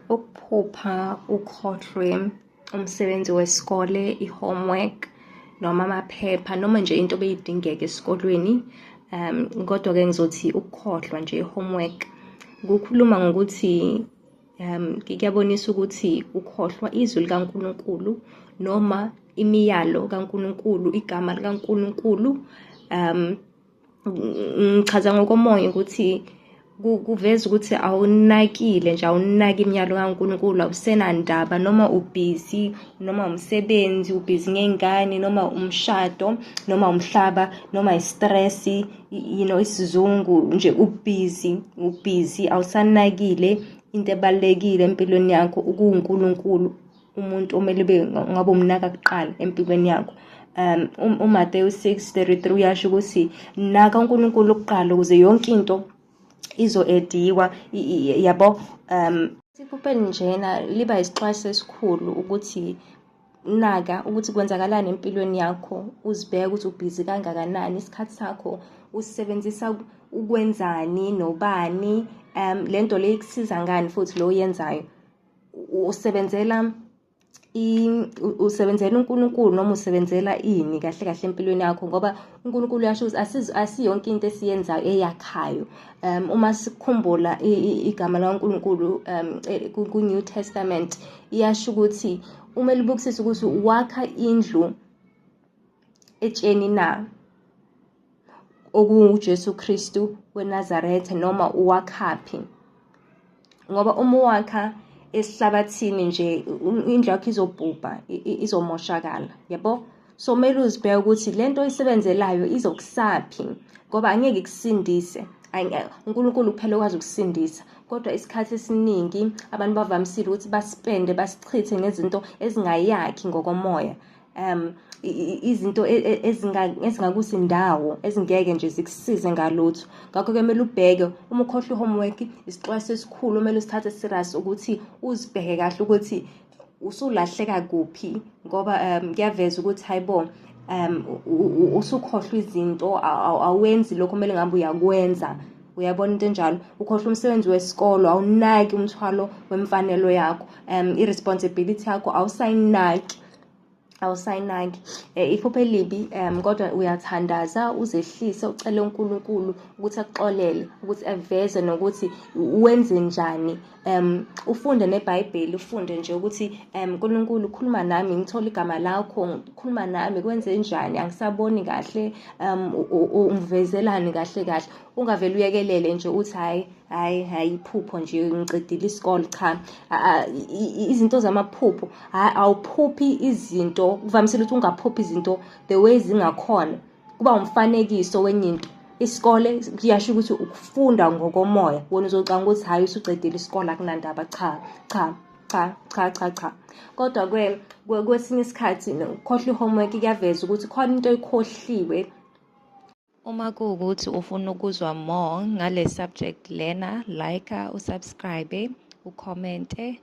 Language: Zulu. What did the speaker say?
ukuphupha ukhohlwe umsebenzi wesikole, i-homework, noma amaphepha, noma nje into beyidingeka esikolweni. Kodwa-ke ngizothi ukukhohlwa nje i-homework kukhuluma ngokuthi kuyabonisa ukuthi ukhohlwa izwi likaNkulunkulu noma imiyalo kaNkulunkulu, igama likaNkulunkulu. Ngichaza ngokomoya ukuthi kuveza ukuthi awunakile nje, awunaki imiyalo kaNkulunkulu, awusenandaba, noma ubhizi, noma umsebenzi, ubhizi ngengane, noma umshado, noma umhlaba, noma istress, isizungu nje, ubhizi, awusanakile into ebalulekile empilweni yakho, ukuNkulunkulu, umuntu omele ngabe umnaka kuqala empilweni yakho. uMateyu 6:33 uyasho ukuthi naka uNkulunkulu kuqala ukuze yonke into izo-ediwa, yabo. Iphupho njena liba isixwayiso esikhulu ukuthi naka ukuthi kwenzakalani empilweni yakho, uzibheke ukuthi ubhizi kangakanani, isikhathi sakho usisebenzisa ukwenzani, nobani, lento le ikusiza ngani futhi lo yenzayo, usebenzela uNkulunkulu noma usebenzela ini kahle kahle empilweni yakho, ngoba uNkulunkulu uyasho ukuthi asiyonke into esiyenzayo eyakhayo. Uma sikhumbula igama laNkulunkulu ku-New Testament iyasho ukuthi uma libukisisa ukuthi wakha indlu etsheni na, okuJesu Kristu weNazaretha, noma uwakhaphi, ngoba uma wakha esihlabathini nje indlu yakho izobhubha, izomoshakala, yabo. So kumele uzibheke ukuthi lento oyisebenzelayo izokusaphi, ngoba angeke ikusindise. uNkulunkulu kuphela okwazi ukusindisa, kodwa isikhathi esiningi abantu bavamisile ukuthi basichithe ngezinto ezingayakhi ngokomoya, izinto ezingakusindawo, ezingeke nje zikusize ngalutho. Ngakho-ke kumele ubheke, uma ukhohlwa i-homework, isixwayiso esikhulu kumele usithathe serious ukuthi uzibheke kahle ukuthi usulahleka kuphi, ngoba kuyaveza ukuthi hayibo, usukhohlwa izinto, awenzi lokho kumele ngabe uyakwenza. Uyabona into enjalo, ukhohlwa umsebenzi wesikolo, awunaki umthwalo wemfanelo yakho, i-responsibility yakho awusayinaki. Iphupho elibi, kodwa uyathandaza, uzehlise, ucele uNkulunkulu ukuthi akuxolele, ukuthi aveze nokuthi wenze njani. Ufunde neBhayibheli, ufunde nje ukuthi uNkulunkulu khuluma nami, ngithola igama lakho, khuluma nami, kwenze njani, angisaboni kahle, ungivezelani kahle. Ungavele uyekelele nje uthi hayi iphupho nje, ngicedile isikole. Cha, izinto zamaphupho, awuphuphi izinto, kuvamisile ukuthi ungaphuphi izinto the way zingakhona, kuba umfanekiso wenye into. Isikole kuyasho ukuthi ukufunda ngokomoya, wona uzocanga ukuthi hayi usucedile isikole akunandaba. Cha. Kodwa kwesinye isikhathi ukukhohlwa i-homework kuyaveza ukuthi khona into oyikhohliwe. Uma kuwukuthi ufuna ukuzwa more ngale subject lena, like, usubscribe, ucommente.